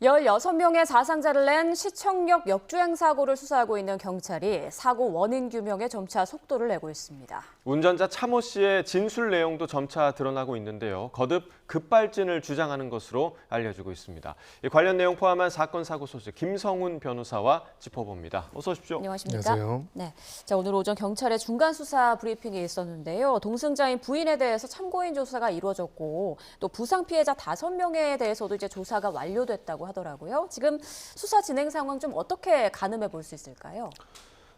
16명의 사상자를 낸 시청역 역주행 사고를 수사하고 있는 경찰이 사고 원인 규명에 점차 속도를 내고 있습니다. 운전자 차모 씨의 진술 내용도 점차 드러나고 있는데요. 거듭 급발진을 주장하는 것으로 알려지고 있습니다. 이 관련 내용 포함한 사건 사고 소식 김성훈 변호사와 짚어봅니다. 어서 오십시오. 안녕하십니까? 안녕하세요. 네, 자, 오늘 오전 경찰의 중간 수사 브리핑이 있었는데요. 동승자인 부인에 대해서 참고인 조사가 이루어졌고 또 부상 피해자 5명에 대해서도 이제 조사가 완료됐다고 하더라고요. 지금 수사 진행 상황 좀 어떻게 가늠해 볼 수 있을까요?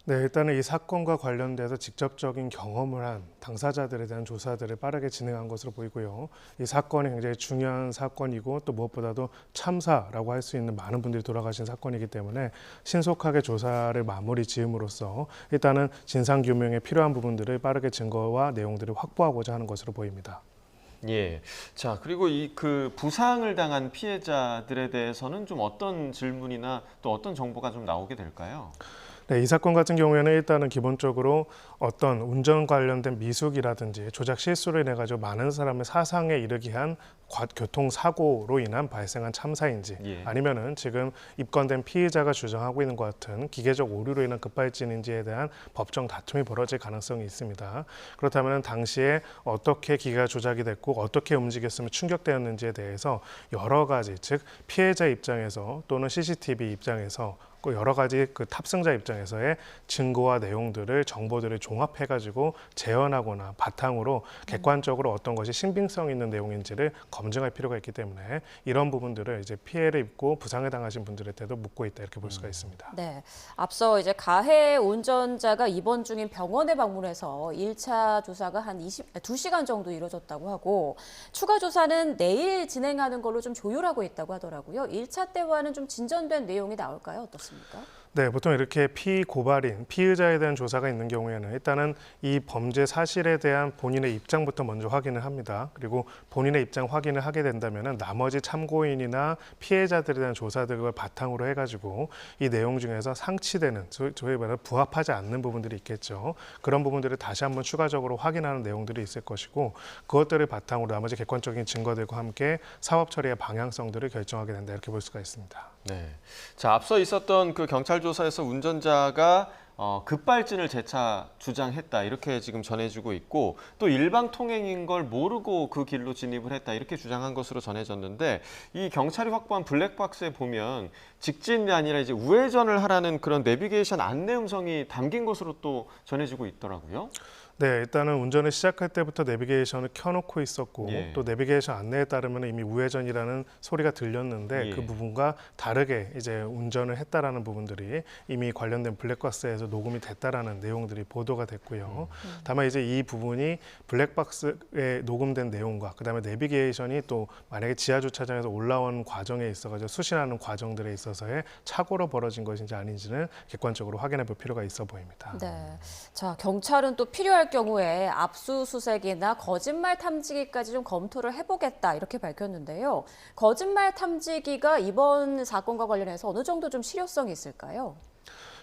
네, 일단은 이 사건과 관련돼서 직접적인 경험을 한 당사자들에 대한 조사들을 빠르게 진행한 것으로 보이고요. 이 사건이 굉장히 중요한 사건이고 또 무엇보다도 참사라고 할 수 있는 많은 분들이 돌아가신 사건이기 때문에 신속하게 조사를 마무리 지음으로써 일단은 진상규명에 필요한 부분들을 빠르게 증거와 내용들을 확보하고자 하는 것으로 보입니다. 예. 자, 그리고 그 부상을 당한 피해자들에 대해서는 좀 어떤 질문이나 또 어떤 정보가 좀 나오게 될까요? 네, 이 사건 같은 경우에는 일단은 기본적으로 어떤 운전 관련된 미숙이라든지 조작 실수를 인해 가지고 많은 사람을 사상에 이르게 한 교통사고로 인한 발생한 참사인지 아니면은 지금 입건된 피의자가 주장하고 있는 것 같은 기계적 오류로 인한 급발진인지에 대한 법정 다툼이 벌어질 가능성이 있습니다. 그렇다면 당시에 어떻게 기계가 조작이 됐고 어떻게 움직였으면 충격되었는지에 대해서 여러 가지, 즉 피해자 입장에서 또는 CCTV 입장에서 여러 가지 그 탑승자 입장에서의 증거와 내용들을 정보들을 종합해가지고 재현하거나 바탕으로 객관적으로 어떤 것이 신빙성 있는 내용인지를 검증할 필요가 있기 때문에 이런 부분들을 이제 피해를 입고 부상을 당하신 분들한테도 묻고 있다 이렇게 볼 수가 있습니다. 네, 앞서 이제 가해 운전자가 입원 중인 병원에 방문해서 1차 조사가 한 2시간 정도 이뤄졌다고 하고 추가 조사는 내일 진행하는 걸로 좀 조율하고 있다고 하더라고요. 1차 때와는 좀 진전된 내용이 나올까요? 어떻습니까? 네, 보통 이렇게 피고발인, 피의자에 대한 조사가 있는 경우에는 일단은 이 범죄 사실에 대한 본인의 입장부터 먼저 확인을 합니다. 그리고 본인의 입장 확인을 하게 된다면 나머지 참고인이나 피해자들에 대한 조사들을 바탕으로 해가지고 이 내용 중에서 상치되는, 저희 말하는 부합하지 않는 부분들이 있겠죠. 그런 부분들을 다시 한번 추가적으로 확인하는 내용들이 있을 것이고 그것들을 바탕으로 나머지 객관적인 증거들과 함께 사업 처리의 방향성들을 결정하게 된다 이렇게 볼 수가 있습니다. 네. 자, 앞서 있었던 그 경찰 조사에서 운전자가 급발진을 재차 주장했다 이렇게 지금 전해지고 있고 또 일방 통행인 걸 모르고 그 길로 진입을 했다 이렇게 주장한 것으로 전해졌는데 이 경찰이 확보한 블랙박스에 보면 직진이 아니라 이제 우회전을 하라는 그런 내비게이션 안내 음성이 담긴 것으로 또 전해지고 있더라고요. 네, 일단은 운전을 시작할 때부터 내비게이션을 켜놓고 있었고 또 내비게이션 안내에 따르면 이미 우회전이라는 소리가 들렸는데 그 부분과 다르게 이제 운전을 했다라는 부분들이 이미 관련된 블랙박스에서 녹음이 됐다라는 내용들이 보도가 됐고요. 다만 이제 이 부분이 블랙박스에 녹음된 내용과 그다음에 내비게이션이 또 만약에 지하 주차장에서 올라온 과정에 있어가지고 수신하는 과정들에 있어서의 착오로 벌어진 것인지 아닌지는 객관적으로 확인해 볼 필요가 있어 보입니다. 네, 자 경찰은 또 필요할 경우에 압수수색이나 거짓말 탐지기까지 좀 검토를 해보겠다 이렇게 밝혔는데요. 거짓말 탐지기가 이번 사건과 관련해서 어느 정도 좀 실효성이 있을까요?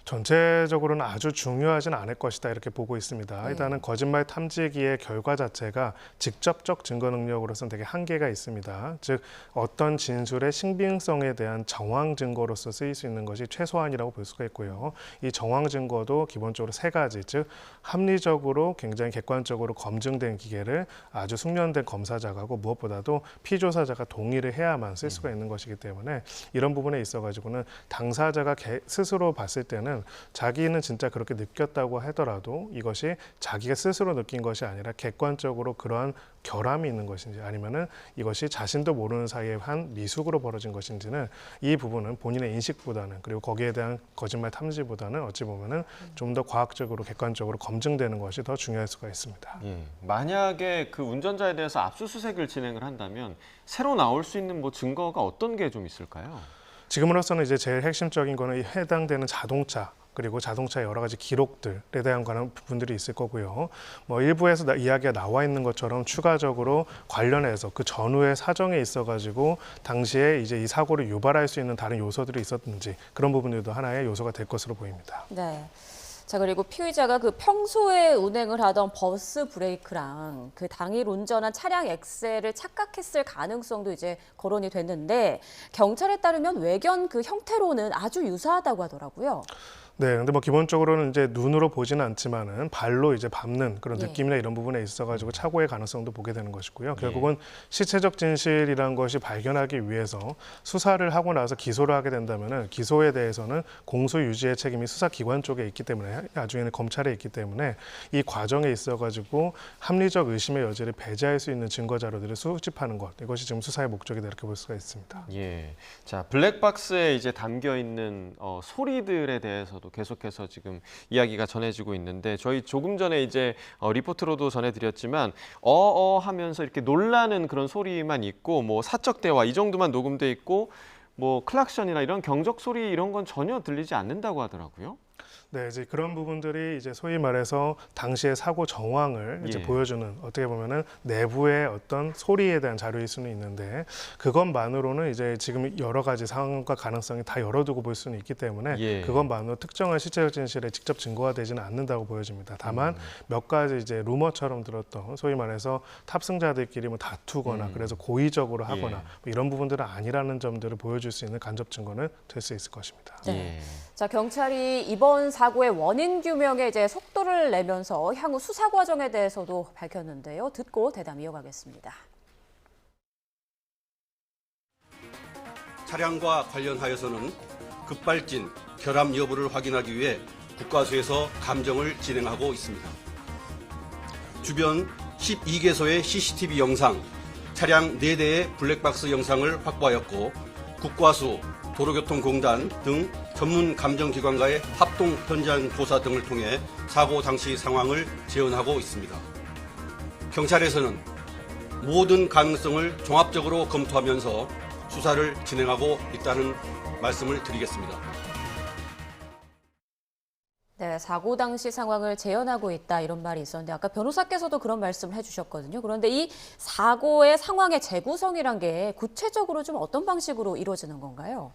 전체적으로는 아주 중요하진 않을 것이다 이렇게 보고 있습니다. 일단은 거짓말 탐지기의 결과 자체가 직접적 증거 능력으로서는 되게 한계가 있습니다. 즉 어떤 진술의 신빙성에 대한 정황 증거로서 쓰일 수 있는 것이 최소한이라고 볼 수가 있고요. 이 정황 증거도 기본적으로 3가지, 즉 합리적으로 굉장히 객관적으로 검증된 기계를 아주 숙련된 검사자가 하고 무엇보다도 피조사자가 동의를 해야만 쓸 수가 있는 것이기 때문에 이런 부분에 있어가지고는 당사자가 스스로 봤을 때는 자기는 진짜 그렇게 느꼈다고 하더라도 이것이 자기가 스스로 느낀 것이 아니라 객관적으로 그러한 결함이 있는 것인지 아니면은 이것이 자신도 모르는 사이에 한 미숙으로 벌어진 것인지는 이 부분은 본인의 인식보다는 그리고 거기에 대한 거짓말 탐지보다는 어찌 보면은 좀 더 과학적으로 객관적으로 검증되는 것이 더 중요할 수가 있습니다. 만약에 그 운전자에 대해서 압수수색을 진행을 한다면 새로 나올 수 있는 뭐 증거가 어떤 게 좀 있을까요? 지금으로서는 이제 제일 핵심적인 거는 해당되는 자동차 그리고 자동차의 여러 가지 기록들에 대한 관한 부분들이 있을 거고요. 뭐 일부에서 이야기가 나와 있는 것처럼 추가적으로 관련해서 그 전후의 사정에 있어가지고 당시에 이제 이 사고를 유발할 수 있는 다른 요소들이 있었는지 그런 부분들도 하나의 요소가 될 것으로 보입니다. 네. 자, 그리고 피의자가 그 평소에 운행을 하던 버스 브레이크랑 그 당일 운전한 차량 엑셀을 착각했을 가능성도 이제 거론이 됐는데 경찰에 따르면 외견 그 형태로는 아주 유사하다고 하더라고요. 네, 근데 뭐 기본적으로는 이제 눈으로 보지는 않지만은 발로 이제 밟는 그런 예. 느낌이나 이런 부분에 있어가지고 착오의 가능성도 보게 되는 것이고요. 결국은 시체적 진실이라는 것이 발견하기 위해서 수사를 하고 나서 기소를 하게 된다면은 기소에 대해서는 공소 유지의 책임이 수사기관 쪽에 있기 때문에 나중에는 검찰에 있기 때문에 이 과정에 있어가지고 합리적 의심의 여지를 배제할 수 있는 증거 자료들을 수집하는 것 이것이 지금 수사의 목적이다 이렇게 볼 수가 있습니다. 예. 자, 블랙박스에 이제 담겨 있는 소리들에 대해서도 계속해서 지금 이야기가 전해지고 있는데 저희 조금 전에 이제 리포트로도 전해드렸지만 하면서 이렇게 놀라는 그런 소리만 있고 뭐 사적 대화 이 정도만 녹음돼 있고 뭐 클락션이나 이런 경적 소리 이런 건 전혀 들리지 않는다고 하더라고요. 네, 이제 그런 부분들이 이제 소위 말해서 당시의 사고 정황을 이제 예. 보여주는 어떻게 보면은 내부의 어떤 소리에 대한 자료일 수는 있는데 그것만으로는 이제 지금 여러 가지 상황과 가능성이 다 열어두고 볼 수는 있기 때문에 예. 그것만으로 특정한 시체적 진실에 직접 증거가 되지는 않는다고 보여집니다. 다만 몇 가지 이제 루머처럼 들었던 소위 말해서 탑승자들끼리 뭐 다투거나 그래서 고의적으로 하거나 예. 뭐 이런 부분들은 아니라는 점들을 보여줄 수 있는 간접 증거는 될 수 있을 것입니다. 네. 예. 자, 경찰이 이번 사고의 원인 규명에 이제 속도를 내면서 향후 수사 과정에 대해서도 밝혔는데요. 듣고 대담 이어가겠습니다. 차량과 관련하여서는 급발진, 결함 여부를 확인하기 위해 국과수에서 감정을 진행하고 있습니다. 주변 12개소의 CCTV 영상, 차량 4대의 블랙박스 영상을 확보하였고 국과수, 도로교통공단 등 전문 감정기관과의 합동 현장 조사 등을 통해 사고 당시 상황을 재현하고 있습니다. 경찰에서는 모든 가능성을 종합적으로 검토하면서 수사를 진행하고 있다는 말씀을 드리겠습니다. 네, 사고 당시 상황을 재현하고 있다 이런 말이 있었는데 아까 변호사께서도 그런 말씀을 해주셨거든요. 그런데 이 사고의 상황의 재구성이란 게 구체적으로 좀 어떤 방식으로 이루어지는 건가요?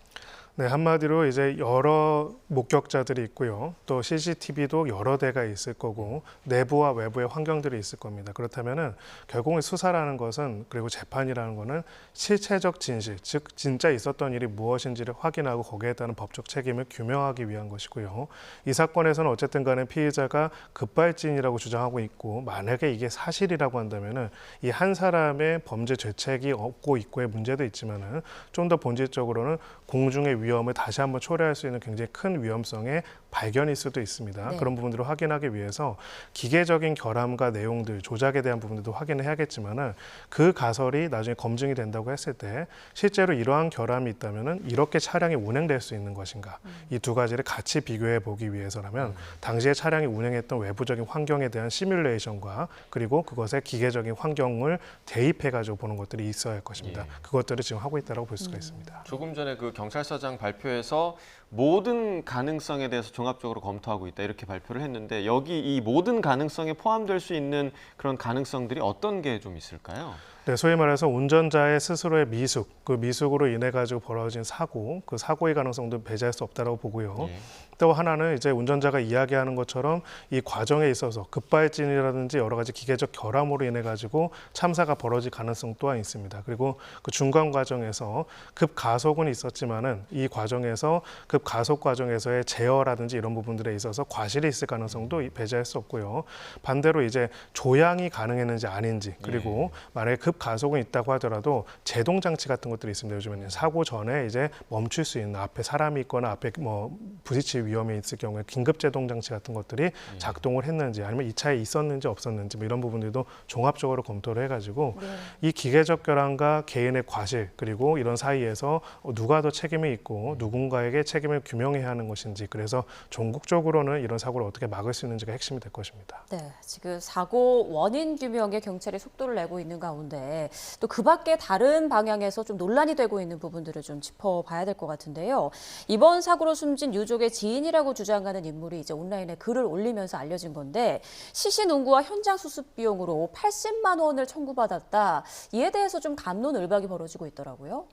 네, 한마디로 이제 여러 목격자들이 있고요. 또 CCTV도 여러 대가 있을 거고 내부와 외부의 환경들이 있을 겁니다. 그렇다면은 결국은 수사라는 것은 그리고 재판이라는 것은 실체적 진실, 즉 진짜 있었던 일이 무엇인지를 확인하고 거기에 따른 법적 책임을 규명하기 위한 것이고요. 이 사건에서는 어쨌든 간에 피의자가 급발진이라고 주장하고 있고 만약에 이게 사실이라고 한다면은 이 한 사람의 범죄 죄책이 없고 있고의 문제도 있지만은 좀 더 본질적으로는 공중의 위험을 다시 한번 초래할 수 있는 굉장히 큰 위험성의 발견일 수도 있습니다. 네. 그런 부분들을 확인하기 위해서 기계적인 결함과 내용들, 조작에 대한 부분들도 확인을 해야겠지만은 그 가설이 나중에 검증이 된다고 했을 때 실제로 이러한 결함이 있다면은 이렇게 차량이 운행될 수 있는 것인가? 이 두 가지를 같이 비교해 보기 위해서라면 당시에 차량이 운행했던 외부적인 환경에 대한 시뮬레이션과 그리고 그것의 기계적인 환경을 대입해 가지고 보는 것들이 있어야 할 것입니다. 예. 그것들을 지금 하고 있다고 볼 수가 있습니다. 조금 전에 그 경찰서장 발표에서 모든 가능성에 대해서 종합적으로 검토하고 있다 이렇게 발표를 했는데 여기 이 모든 가능성에 포함될 수 있는 그런 가능성들이 어떤 게 좀 있을까요? 네, 소위 말해서 운전자의 스스로의 미숙, 그 미숙으로 인해 가지고 벌어진 사고, 그 사고의 가능성도 배제할 수 없다고 보고요. 예. 또 하나는 이제 운전자가 이야기하는 것처럼 이 과정에 있어서 급발진이라든지 여러 가지 기계적 결함으로 인해 가지고 참사가 벌어질 가능성 또한 있습니다. 그리고 그 중간 과정에서 급가속은 있었지만은 이 과정에서 급가속 과정에서의 제어라든지 이런 부분들에 있어서 과실이 있을 가능성도 배제할 수 없고요. 반대로 이제 조향이 가능했는지 아닌지 그리고 만약에 급가속은 있다고 하더라도 제동 장치 같은 것들이 있습니다. 요즘에는 사고 전에 이제 멈출 수 있는 앞에 사람이 있거나 앞에 뭐 부딪힐 위험이 있을 경우에 긴급 제동 장치 같은 것들이 작동을 했는지 아니면 이 차에 있었는지 없었는지 뭐 이런 부분들도 종합적으로 검토를 해가지고 이 기계적 결함과 개인의 과실 그리고 이런 사이에서 누가 더 책임이 있고 누군가에게 책임을 규명해야 하는 것인지 그래서 전국적으로는 이런 사고를 어떻게 막을 수 있는지가 핵심이 될 것입니다. 네, 지금 사고 원인 규명에 경찰이 속도를 내고 있는 가운데 또 그 밖에 다른 방향에서 좀 논란이 되고 있는 부분들을 좀 짚어봐야 될 것 같은데요. 이번 사고로 숨진 유족의 지인이라고 주장하는 인물이 이제 온라인에 글을 올리면서 알려진 건데 시신 운구와 현장 수습 비용으로 80만 원을 청구받았다. 이에 대해서 좀 갑론을박이 벌어지고 있더라고요.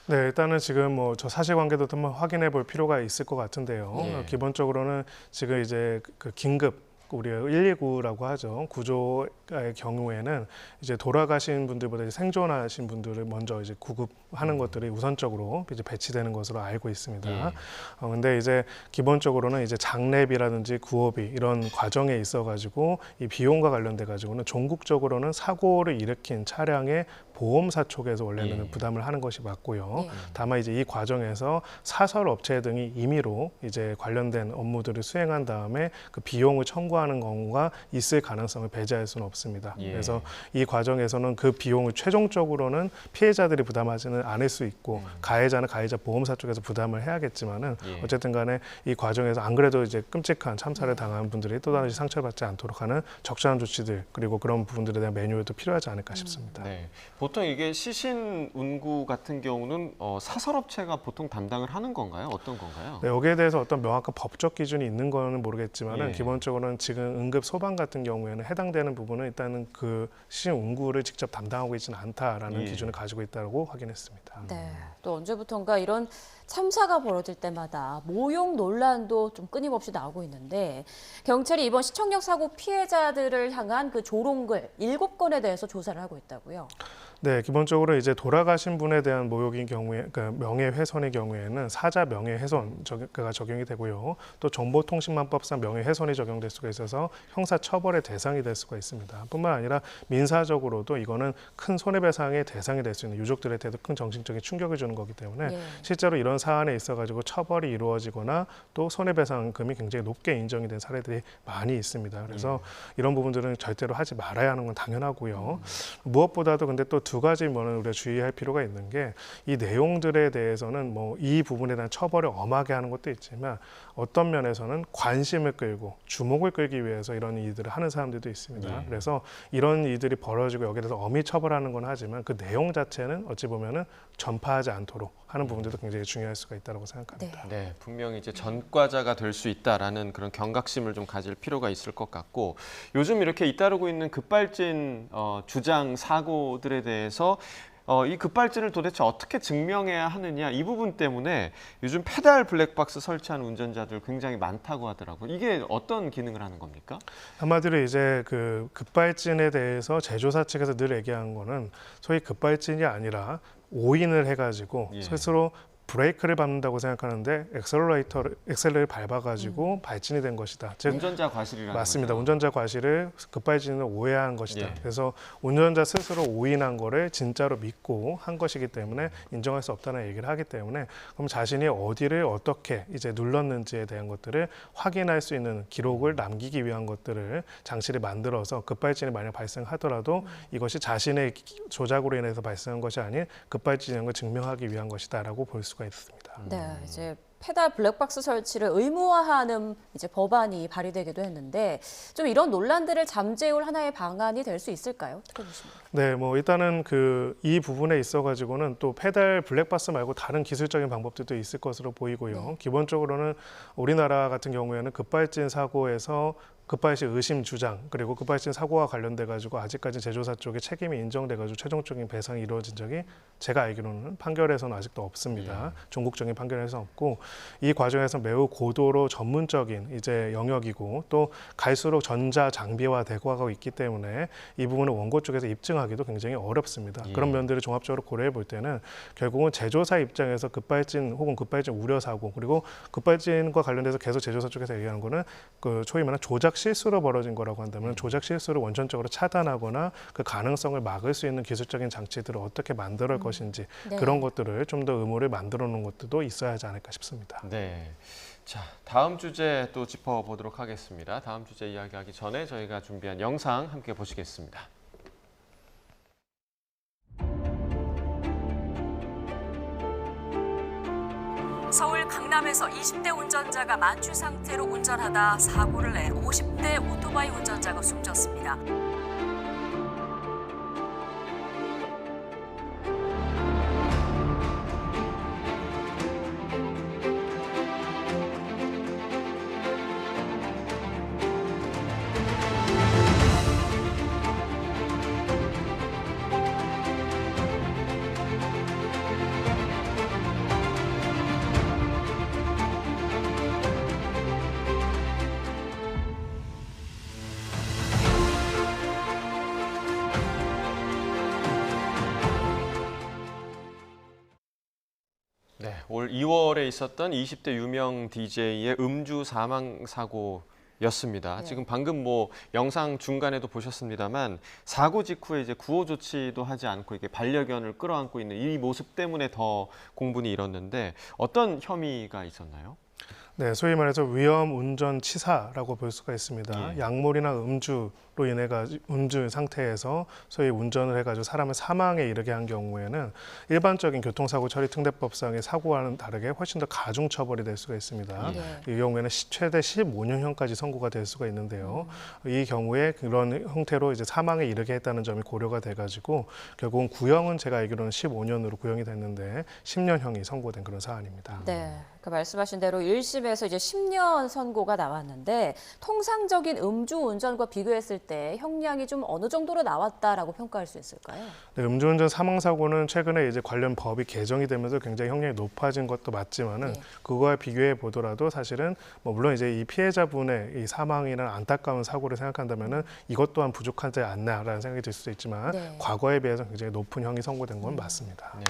네, 일단은 지금 뭐 저 사실관계도 한번 확인해 볼 필요가 있을 것 같은데요. 예. 기본적으로는 지금 이제 그 긴급 우리가 119라고 하죠. 구조의 경우에는 이제 돌아가신 분들보다 이제 생존하신 분들을 먼저 이제 구급하는 것들이 우선적으로 이제 배치되는 것으로 알고 있습니다. 예. 근데 이제 기본적으로는 이제 장례비라든지 구호비 이런 과정에 있어가지고 이 비용과 관련돼 가지고는 종국적으로는 사고를 일으킨 차량의 보험사 쪽에서 원래는 예. 부담을 하는 것이 맞고요. 예. 다만 이제 이 과정에서 사설 업체 등이 임의로 이제 관련된 업무들을 수행한 다음에 그 비용을 청구하는 경우가 있을 가능성을 배제할 수는 없습니다. 예. 그래서 이 과정에서는 그 비용을 최종적으로는 피해자들이 부담하지는 않을 수 있고 가해자는 가해자 보험사 쪽에서 부담을 해야겠지만은 예. 어쨌든 간에 이 과정에서 안 그래도 이제 끔찍한 참사를 당한 분들이 또 다시 상처를 받지 않도록 하는 적절한 조치들 그리고 그런 부분들에 대한 매뉴얼도 필요하지 않을까 싶습니다. 네. 보통 이게 시신 운구 같은 경우는 사설업체가 보통 담당을 하는 건가요? 어떤 건가요? 네, 여기에 대해서 어떤 명확한 법적 기준이 있는 거는 모르겠지만은 예. 기본적으로는 지금 응급 소방 같은 경우에는 해당되는 부분은 일단은 그 시신 운구를 직접 담당하고 있지는 않다라는 예. 기준을 가지고 있다고 확인했습니다. 네, 또 언제부턴가 이런 참사가 벌어질 때마다 모욕 논란도 좀 끊임없이 나오고 있는데 경찰이 이번 시청역 사고 피해자들을 향한 그 조롱글 7건에 대해서 조사를 하고 있다고요. 네, 기본적으로 이제 돌아가신 분에 대한 모욕인 경우에, 그러니까 명예훼손의 경우에는 사자 명예훼손가 적용이 되고요. 또 정보통신망법상 명예훼손이 적용될 수가 있어서 형사 처벌의 대상이 될 수가 있습니다. 뿐만 아니라 민사적으로도 이거는 큰 손해배상의 대상이 될 수 있는 유족들한테도 큰 정신적인 충격을 주는 거기 때문에 예. 실제로 이런 사안에 있어가지고 처벌이 이루어지거나 또 손해배상금이 굉장히 높게 인정이 된 사례들이 많이 있습니다. 그래서 이런 부분들은 절대로 하지 말아야 하는 건 당연하고요. 무엇보다도 근데 또 두 가지 뭐는 우리가 주의할 필요가 있는 게 이 내용들에 대해서는 뭐 이 부분에 대한 처벌을 엄하게 하는 것도 있지만 어떤 면에서는 관심을 끌고 주목을 끌기 위해서 이런 일들을 하는 사람들도 있습니다. 네. 그래서 이런 일들이 벌어지고 여기에 대해서 엄히 처벌하는 건 하지만 그 내용 자체는 어찌 보면은 전파하지 않도록 하는 부분들도 굉장히 중요할 수가 있다고 생각합니다. 네, 분명히 이제 전과자가 될 수 있다라는 그런 경각심을 좀 가질 필요가 있을 것 같고 요즘 이렇게 잇따르고 있는 급발진 주장 사고들에 대해서 이 급발진을 도대체 어떻게 증명해야 하느냐 이 부분 때문에 요즘 페달 블랙박스 설치한 운전자들 굉장히 많다고 하더라고요. 이게 어떤 기능을 하는 겁니까? 한마디로 이제 그 급발진에 대해서 제조사 측에서 늘 얘기한 거는 소위 급발진이 아니라 오인을 해가지고 예. 스스로 브레이크를 밟는다고 생각하는데 엑셀러를 밟아가지고 발진이 된 것이다. 즉 운전자 과실이라는 맞습니다. 거죠. 운전자 과실을 급발진을 오해한 것이다. 예. 그래서 운전자 스스로 오인한 거를 진짜로 믿고 한 것이기 때문에 인정할 수 없다는 얘기를 하기 때문에 그럼 자신이 어디를 어떻게 이제 눌렀는지에 대한 것들을 확인할 수 있는 기록을 남기기 위한 것들을 장치를 만들어서 급발진이 만약 발생하더라도 이것이 자신의 조작으로 인해서 발생한 것이 아닌 급발진인 걸 증명하기 위한 것이다라고 볼 수가 있습니다. 네, 이제 페달 블랙박스 설치를 의무화하는 이제 법안이 발의되기도 했는데 좀 이런 논란들을 잠재울 하나의 방안이 될 수 있을까요? 어떻게 보십니까? 네, 뭐 일단은 이 부분에 있어가지고는 또 페달 블랙박스 말고 다른 기술적인 방법들도 있을 것으로 보이고요. 기본적으로는 우리나라 같은 경우에는 급발진 사고에서 급발진 의심 주장 그리고 급발진 사고와 관련돼 가지고 아직까지 제조사 쪽에 책임이 인정돼 가지고 최종적인 배상이 이루어진 적이 제가 알기로는 판결에서는 아직도 없습니다. 종국적인 판결에서는 없고 이 과정에서 매우 고도로 전문적인 이제 영역이고 또 갈수록 전자 장비화 되고 있기 때문에 이 부분을 원고 쪽에서 입증하기도 굉장히 어렵습니다. 그런 면들을 종합적으로 고려해 볼 때는 결국은 제조사 입장에서 급발진 혹은 급발진 우려 사고 그리고 급발진과 관련돼서 계속 제조사 쪽에서 얘기하는 거는 그 소위 말하는 조작 실수로 벌어진 거라고 한다면 조작 실수를 원천적으로 차단하거나 그 가능성을 막을 수 있는 기술적인 장치들을 어떻게 만들 것인지 네. 그런 것들을 좀 더 의무를 만들어 놓은 것들도 있어야 하지 않을까 싶습니다. 네. 자, 다음 주제 또 짚어보도록 하겠습니다. 다음 주제 이야기하기 전에 저희가 준비한 영상 함께 보시겠습니다. 서울 강남에서 20대 운전자가 만취 상태로 운전하다 사고를 내 50대 오토바이 운전자가 숨졌습니다. 올 2월에 있었던 20대 유명 DJ의 음주 사망 사고였습니다. 네. 지금 방금 뭐 영상 중간에도 보셨습니다만 사고 직후에 이제 구호 조치도 하지 않고 이게 반려견을 끌어안고 있는 이 모습 때문에 더 공분이 일었는데 어떤 혐의가 있었나요? 네, 소위 말해서 위험 운전 치사라고 볼 수가 있습니다. 예. 약물이나 음주로 인해 음주 상태에서 소위 운전을 해가지고 사람을 사망에 이르게 한 경우에는 일반적인 교통사고 처리 특례법상의 사고와는 다르게 훨씬 더 가중 처벌이 될 수가 있습니다. 네. 이 경우에는 최대 15년형까지 선고가 될 수가 있는데요. 이 경우에 그런 형태로 이제 사망에 이르게 했다는 점이 고려가 돼가지고 결국은 구형은 제가 알기로는 15년으로 구형이 됐는데 10년형이 선고된 그런 사안입니다. 네, 그 말씀하신 대로 1심에서 이제 10년 선고가 나왔는데 통상적인 음주 운전과 비교했을 때 형량이 좀 어느 정도로 나왔다라고 평가할 수 있을까요? 네, 음주운전 사망사고는 최근에 이제 관련 법이 개정이 되면서 굉장히 형량이 높아진 것도 맞지만은 네. 그거와 비교해 보더라도 사실은 뭐 물론 이제 이 피해자분의 이 사망이나 안타까운 사고를 생각한다면은 이것 또한 부족하지 않나라는 생각이 들 수도 있지만 네. 과거에 비해서 굉장히 높은 형이 선고된 건 맞습니다. 네.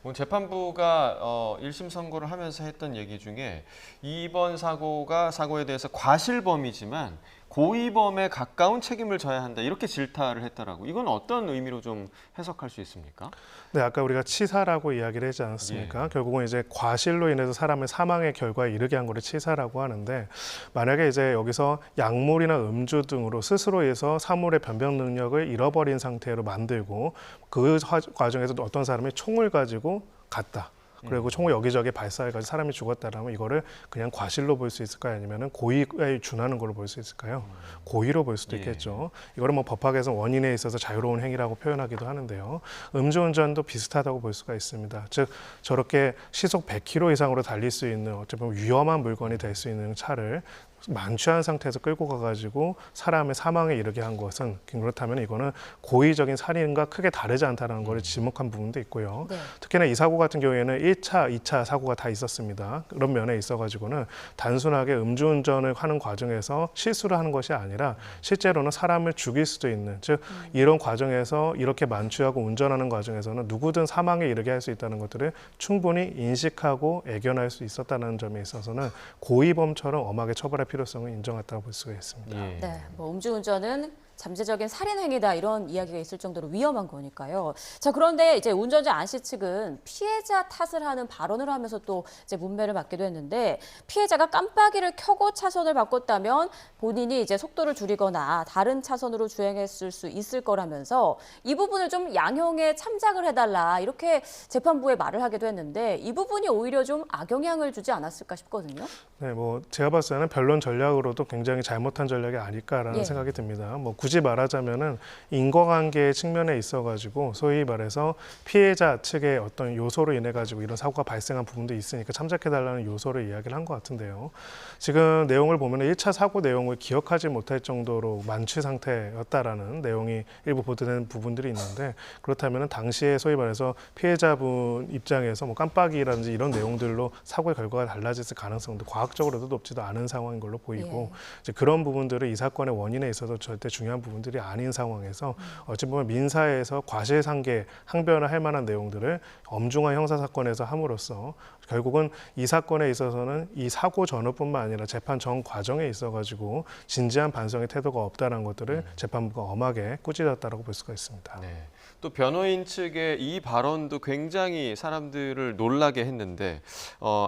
오늘 재판부가 1심 선고를 하면서 했던 얘기 중에 이번 사고에 대해서 과실범이지만 고의범에 가까운 책임을 져야 한다 이렇게 질타를 했더라고. 이건 어떤 의미로 좀 해석할 수 있습니까? 네, 아까 우리가 치사라고 이야기를 했지 않았습니까? 결국은 이제 과실로 인해서 사람을 사망의 결과에 이르게 한 거를 치사라고 하는데 만약에 이제 여기서 약물이나 음주 등으로 스스로 해서 사물의 변명 능력을 잃어버린 상태로 만들고 그 과정에서 어떤 사람이 총을 가지고 갔다. 그리고 총을 여기저기 발사해가지고 사람이 죽었다라면 이거를 그냥 과실로 볼 수 있을까요? 아니면은 고의에 준하는 걸로 볼 수 있을까요? 고의로 볼 수도 있겠죠. 이거를 뭐 법학에서 원인에 있어서 자유로운 행위라고 표현하기도 하는데요. 음주운전도 비슷하다고 볼 수가 있습니다. 즉 저렇게 시속 100km 이상으로 달릴 수 있는 어찌 보면 위험한 물건이 될 수 있는 차를 만취한 상태에서 끌고 가가지고 사람의 사망에 이르게 한 것은 그렇다면 이거는 고의적인 살인과 크게 다르지 않다는 것을 지목한 부분도 있고요. 네. 특히나 이 사고 같은 경우에는 1차, 2차 사고가 다 있었습니다. 그런 면에 있어가지고는 단순하게 음주운전을 하는 과정에서 실수를 하는 것이 아니라 실제로는 사람을 죽일 수도 있는 즉 이런 과정에서 이렇게 만취하고 운전하는 과정에서는 누구든 사망에 이르게 할 수 있다는 것들을 충분히 인식하고 애견할 수 있었다는 점에 있어서는 고의범처럼 엄하게 처벌할 필요성을 인정했다고 볼 수가 있습니다. 예. 네, 뭐 음주운전은 잠재적인 살인 행위다 이런 이야기가 있을 정도로 위험한 거니까요. 자, 그런데 이제 운전자 안 씨 측은 피해자 탓을 하는 발언을 하면서 또 이제 문매를 받기도 했는데 피해자가 깜빡이를 켜고 차선을 바꿨다면 본인이 이제 속도를 줄이거나 다른 차선으로 주행했을 수 있을 거라면서 이 부분을 좀 양형에 참작을 해달라 이렇게 재판부에 말을 하기도 했는데 이 부분이 오히려 좀 악영향을 주지 않았을까 싶거든요. 네, 뭐 제가 봤을 때는 변론 전략으로도 굉장히 잘못한 전략이 아닐까라는 예. 생각이 듭니다. 뭐 굳이 말하자면은 인과관계 측면에 있어가지고 소위 말해서 피해자 측의 어떤 요소로 인해 가지고 이런 사고가 발생한 부분도 있으니까 참작해달라는 요소를 이야기를 한 것 같은데요. 지금 내용을 보면은 1차 사고 내용을 기억하지 못할 정도로 만취 상태였다라는 내용이 일부 보도된 부분들이 있는데 그렇다면은 당시에 소위 말해서 피해자분 입장에서 뭐 깜빡이라든지 이런 내용들로 사고의 결과가 달라졌을 가능성도 과학적으로도 높지도 않은 상황인 걸로 보이고 이제 그런 부분들을 이 사건의 원인에 있어서 절대 중요한 부분들이 아닌 상황에서 어찌 보면 민사에서 과실상계 항변을 할 만한 내용들을 엄중한 형사사건에서 함으로써 결국은 이 사건에 있어서는 이 사고 전후뿐만 아니라 재판 전 과정에 있어가지고 진지한 반성의 태도가 없다는 것들을 재판부가 엄하게 꾸짖었다라고 볼 수가 있습니다. 네. 또 변호인 측의 이 발언도 굉장히 사람들을 놀라게 했는데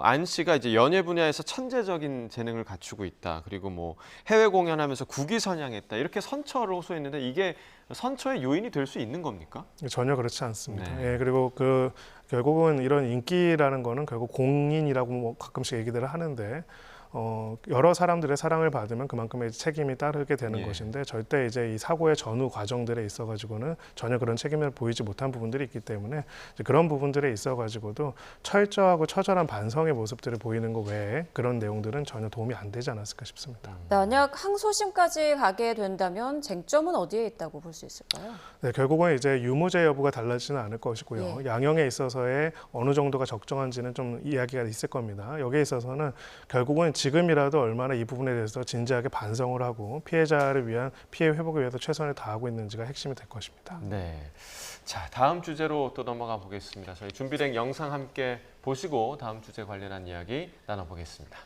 안 씨가 이제 연예 분야에서 천재적인 재능을 갖추고 있다. 그리고 뭐 해외 공연하면서 국위선양했다. 이렇게 선처를 호소했는데 이게 선처의 요인이 될 수 있는 겁니까? 전혀 그렇지 않습니다. 네. 예, 그리고 결국은 이런 인기라는 거는 결국 공인이라고 뭐 가끔씩 얘기들을 하는데 여러 사람들의 사랑을 받으면 그만큼의 책임이 따르게 되는 예. 것인데 절대 이제 이 사고의 전후 과정들에 있어가지고는 전혀 그런 책임을 보이지 못한 부분들이 있기 때문에 이제 그런 부분들에 있어가지고도 철저하고 처절한 반성의 모습들을 보이는 것 외에 그런 내용들은 전혀 도움이 안 되지 않았을까 싶습니다. 만약 항소심까지 가게 된다면 쟁점은 어디에 있다고 볼 수 있을까요? 네, 결국은 이제 유무죄 여부가 달라지지는 않을 것이고요. 예. 양형에 있어서의 어느 정도가 적정한지는 좀 이야기가 있을 겁니다. 여기에 있어서는 결국은 지금이라도 얼마나 이 부분에 대해서 진지하게 반성을 하고 피해자를 위한 피해 회복을 위해서 최선을 다하고 있는지가 핵심이 될 것입니다. 네. 자, 다음 주제로 또 넘어가 보겠습니다. 저희 준비된 영상 함께 보시고 다음 주제 관련한 이야기 나눠보겠습니다.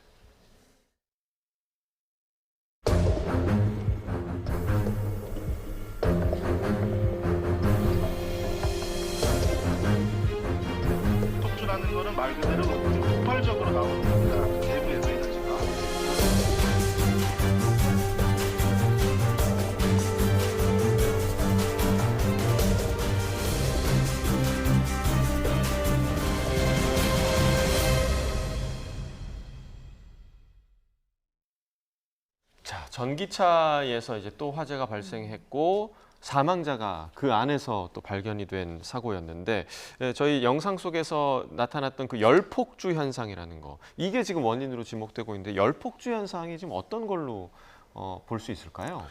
톡투라는 거는 말 그대로 폭발적으로 나오는 겁니다. 내부에서 에너지가. 자, 전기차에서 이제 또 화재가 발생했고 사망자가 그 안에서 또 발견이 된 사고였는데 저희 영상 속에서 나타났던 그 열폭주 현상이라는 거 이게 지금 원인으로 지목되고 있는데 열폭주 현상이 지금 어떤 걸로 볼 수 있을까요?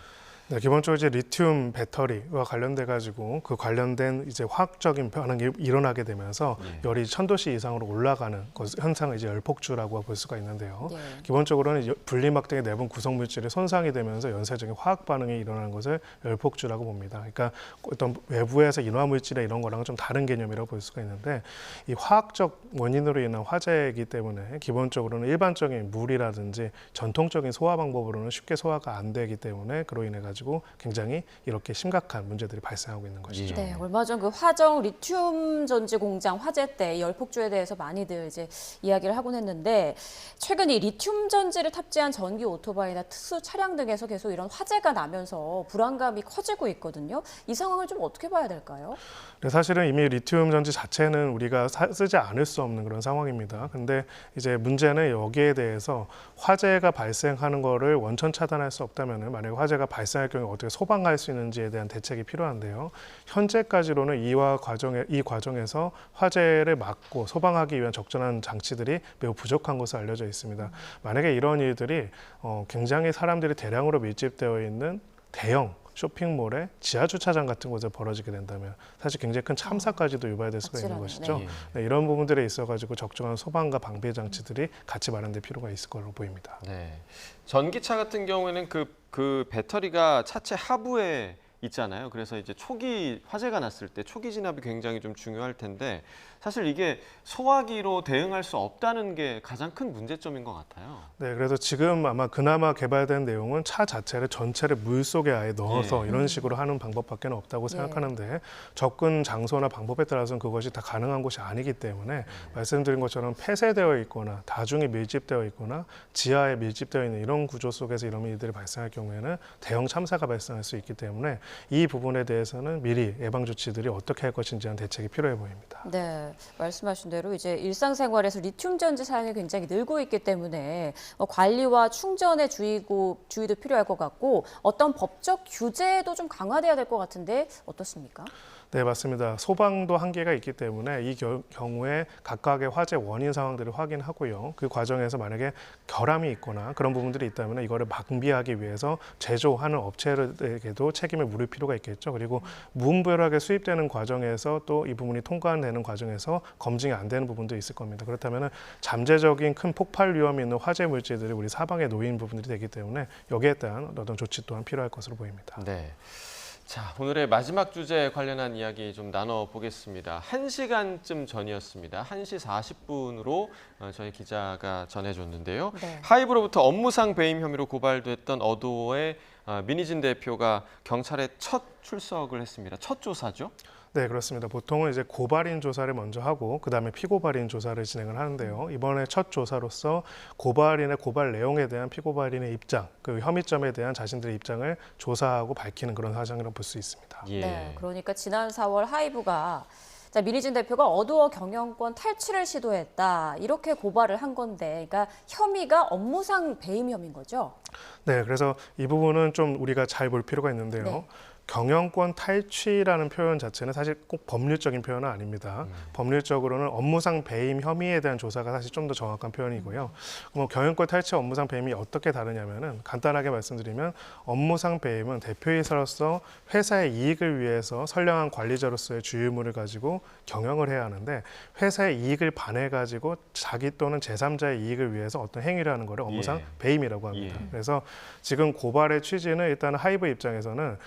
네, 기본적으로 이제 리튬 배터리와 관련돼 가지고 그 관련된 이제 화학적인 반응이 일어나게 되면서 열이 1000도씨 이상으로 올라가는 현상을 이제 열폭주라고 볼 수가 있는데요. 네. 기본적으로는 분리막 등의 내분 구성 물질이 손상이 되면서 연쇄적인 화학 반응이 일어나는 것을 열폭주라고 봅니다. 그러니까 어떤 외부에서 인화 물질의 이런 거랑은 좀 다른 개념이라고 볼 수가 있는데 이 화학적 원인으로 인한 화재이기 때문에 기본적으로는 일반적인 물이라든지 전통적인 소화 방법으로는 쉽게 소화가 안 되기 때문에 그로 인해 가지고 굉장히 이렇게 심각한 문제들이 발생하고 있는 것이죠. 네, 얼마 전 그 화정 리튬 전지 공장 화재 때 열폭주에 대해서 많이들 이제 이야기를 하곤 했는데 최근 이 리튬 전지를 탑재한 전기 오토바이나 특수 차량 등에서 계속 이런 화재가 나면서 불안감이 커지고 있거든요. 이 상황을 좀 어떻게 봐야 될까요? 네, 사실은 이미 리튬 전지 자체는 우리가 쓰지 않을 수 없는 그런 상황입니다. 근데 이제 문제는 여기에 대해서 화재가 발생하는 거를 원천 차단할 수 없다면은 만약에 화재가 발생할 경우에 어떻게 소방할 수 있는지에 대한 대책이 필요한데요. 현재까지로는 이 과정에서 화재를 막고 소방하기 위한 적절한 장치들이 매우 부족한 것으로 알려져 있습니다. 만약에 이런 일들이 굉장히 사람들이 대량으로 밀집되어 있는 대형 쇼핑몰에 지하 주차장 같은 곳에 벌어지게 된다면 사실 굉장히 큰 참사까지도 유발될 수가 있는 것이죠. 네, 이런 부분들에 있어가지고 적정한 소방과 방배 장치들이 같이 마련될 필요가 있을 거로 보입니다. 네. 전기차 같은 경우에는 그 배터리가 차체 하부에 있잖아요. 그래서 이제 초기 화재가 났을 때 초기 진압이 굉장히 좀 중요할 텐데 사실 이게 소화기로 대응할 수 없다는 게 가장 큰 문제점인 것 같아요. 네, 그래서 지금 아마 그나마 개발된 내용은 차 자체를 전체를 물 속에 아예 넣어서 이런 식으로 하는 방법밖에 없다고 생각하는데 접근 장소나 방법에 따라서는 그것이 다 가능한 것이 아니기 때문에 말씀드린 것처럼 폐쇄되어 있거나 다중이 밀집되어 있거나 지하에 밀집되어 있는 이런 구조 속에서 이런 일들이 발생할 경우에는 대형 참사가 발생할 수 있기 때문에 이 부분에 대해서는 미리 예방 조치들이 어떻게 할 것인지 한 대책이 필요해 보입니다. 네, 말씀하신 대로 이제 일상생활에서 리튬 전지 사용이 굉장히 늘고 있기 때문에 관리와 충전의 주의도 필요할 것 같고 어떤 법적 규제도 좀 강화돼야 될 것 같은데 어떻습니까? 네, 맞습니다. 소방도 한계가 있기 때문에 이 경우에 각각의 화재 원인 상황들을 확인하고요. 그 과정에서 만약에 결함이 있거나 그런 부분들이 있다면 이거를 방비하기 위해서 제조하는 업체에게도 책임을 물을 필요가 있겠죠. 그리고 무분별하게 수입되는 과정에서 또 이 부분이 통과되는 과정에서 검증이 안 되는 부분도 있을 겁니다. 그렇다면 잠재적인 큰 폭발 위험이 있는 화재 물질들이 우리 사방에 놓인 부분들이 되기 때문에 여기에 대한 어떤 조치 또한 필요할 것으로 보입니다. 네. 자, 오늘의 마지막 주제 관련한 이야기 좀 나눠보겠습니다. 1시간쯤 전이었습니다. 1시 40분으로 저희 기자가 전해줬는데요. 네. 하이브로부터 업무상 배임 혐의로 고발됐던 어도어의 민희진 대표가 경찰에 첫 출석을 했습니다. 첫 조사죠? 네, 그렇습니다. 보통은 이제 고발인 조사를 먼저 하고 그다음에 피고발인 조사를 진행을 하는데요. 이번에 첫 조사로서 고발인의 고발 내용에 대한 피고발인의 입장, 그 혐의점에 대한 자신들의 입장을 조사하고 밝히는 그런 사정이라고 볼 수 있습니다. 예. 네, 그러니까 지난 4월 하이브가 민희진 대표가 어도어 경영권 탈취를 시도했다 이렇게 고발을 한 건데, 그러니까 혐의가 업무상 배임 혐의인 거죠? 네, 그래서 이 부분은 좀 우리가 잘 볼 필요가 있는데요. 네. 경영권 탈취라는 표현 자체는 사실 꼭 법률적인 표현은 아닙니다. 법률적으로는 업무상 배임 혐의에 대한 조사가 사실 좀 더 정확한 표현이고요. 경영권 탈취와 업무상 배임이 어떻게 다르냐면은 간단하게 말씀드리면 업무상 배임은 대표이사로서 회사의 이익을 위해서 선량한 관리자로서의 주의의무를 가지고 경영을 해야 하는데 회사의 이익을 반해 가지고 자기 또는 제3자의 이익을 위해서 어떤 행위를 하는 것을 업무상 배임이라고 합니다. 그래서 지금 고발의 취지는 일단 하이브 입장에서는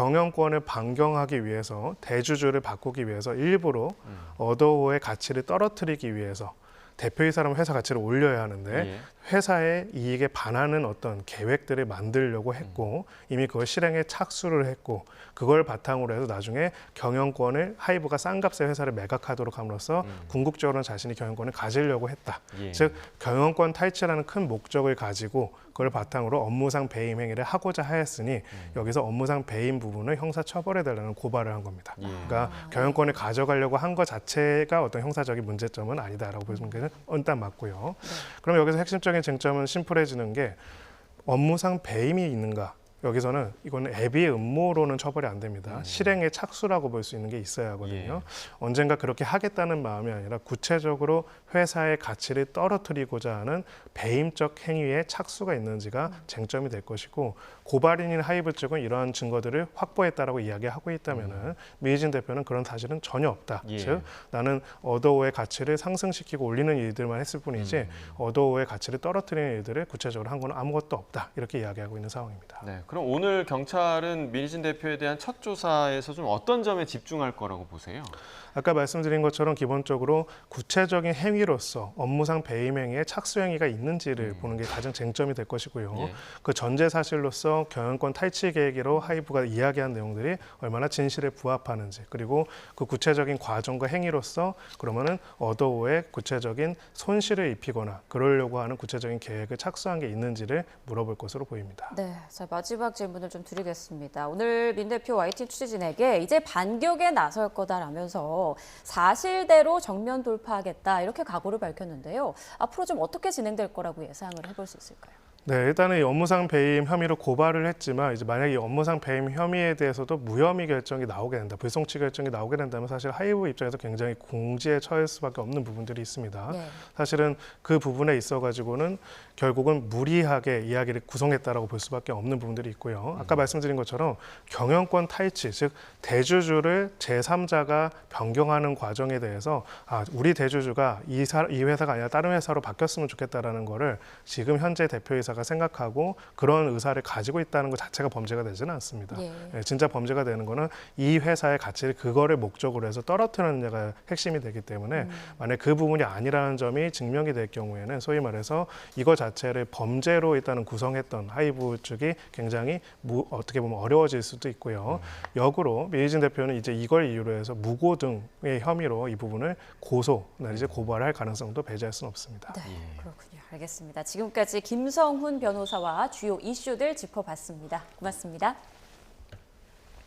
경영권을 변경하기 위해서 대주주를 바꾸기 위해서 일부러 어도우의 가치를 떨어뜨리기 위해서 대표이사라면 회사 가치를 올려야 하는데 예. 회사의 이익에 반하는 어떤 계획들을 만들려고 했고 이미 그걸 실행에 착수를 했고 그걸 바탕으로 해서 나중에 경영권을 하이브가 싼 값에 회사를 매각하도록 함으로써 궁극적으로는 자신이 경영권을 가지려고 했다. 예. 즉 경영권 탈취라는 큰 목적을 가지고 그걸 바탕으로 업무상 배임 행위를 하고자 하였으니 여기서 업무상 배임 부분을 형사 처벌해달라는 고발을 한 겁니다. 예. 그러니까 경영권을 가져가려고 한 것 자체가 어떤 형사적인 문제점은 아니다라고 보시면 일단 맞고요. 그럼 여기서 핵심적인 쟁점은 심플해지는 게 업무상 배임이 있는가? 여기서는 이거는 애비의 음모로는 처벌이 안 됩니다. 실행의 착수라고 볼 수 있는 게 있어야 하거든요. 예. 언젠가 그렇게 하겠다는 마음이 아니라 구체적으로 회사의 가치를 떨어뜨리고자 하는 배임적 행위에 착수가 있는지가 쟁점이 될 것이고 고발인인 하이브 측은 이러한 증거들을 확보했다라고 이야기하고 있다면은 미희진 대표는 그런 사실은 전혀 없다. 예. 즉 나는 어도우의 가치를 상승시키고 올리는 일들만 했을 뿐이지 어도우의 가치를 떨어뜨리는 일들을 구체적으로 한 건 아무것도 없다. 이렇게 이야기하고 있는 상황입니다. 네, 그럼 오늘 경찰은 민희진 대표에 대한 첫 조사에서 좀 어떤 점에 집중할 거라고 보세요? 아까 말씀드린 것처럼 기본적으로 구체적인 행위로서 업무상 배임 행위에 착수 행위가 있는지를 보는 게 가장 쟁점이 될 것이고요. 예. 그 전제 사실로서 경영권 탈취 계획으로 하이브가 이야기한 내용들이 얼마나 진실에 부합하는지 그리고 그 구체적인 과정과 행위로서 그러면은 어도우에 구체적인 손실을 입히거나 그러려고 하는 구체적인 계획을 착수한 게 있는지를 물어볼 것으로 보입니다. 네, 자 마지막 질문을 좀 드리겠습니다. 오늘 민 대표 YTN 취재진에게 이제 반격에 나설 거다라면서 사실대로 정면 돌파하겠다 이렇게 각오를 밝혔는데요. 앞으로 좀 어떻게 진행될 거라고 예상을 해볼 수 있을까요? 네, 일단은 이 업무상 배임 혐의로 고발을 했지만 이제 만약에 이 업무상 배임 혐의에 대해서도 무혐의 결정이 나오게 된다, 불송치 결정이 나오게 된다면 사실 하이브 입장에서 굉장히 공지에 처할 수밖에 없는 부분들이 있습니다. 네. 사실은 그 부분에 있어가지고는 결국은 무리하게 이야기를 구성했다라고 볼 수밖에 없는 부분들이 있고요. 아까 말씀드린 것처럼 경영권 탈취, 즉 대주주를 제3자가 변경하는 과정에 대해서 우리 대주주가 이 회사가 아니라 다른 회사로 바뀌었으면 좋겠다라는 거를 지금 현재 대표이사가 생각하고 그런 의사를 가지고 있다는 것 자체가 범죄가 되지는 않습니다. 예. 예, 진짜 범죄가 되는 거는 이 회사의 가치를 그거를 목적으로 해서 떨어뜨리느냐가 핵심이 되기 때문에 만약 그 부분이 아니라는 점이 증명이 될 경우에는 소위 말해서 이거 자체를 범죄로 일단은 구성했던 하이브 측이 굉장히 어떻게 보면 어려워질 수도 있고요. 역으로 미희진 대표는 이제 이걸 이유로 해서 무고 등의 혐의로 이 부분을 고소 내지 고발할 가능성도 배제할 수는 없습니다. 네, 그렇군요. 알겠습니다. 지금까지 김성훈 변호사와 주요 이슈들 짚어봤습니다. 고맙습니다.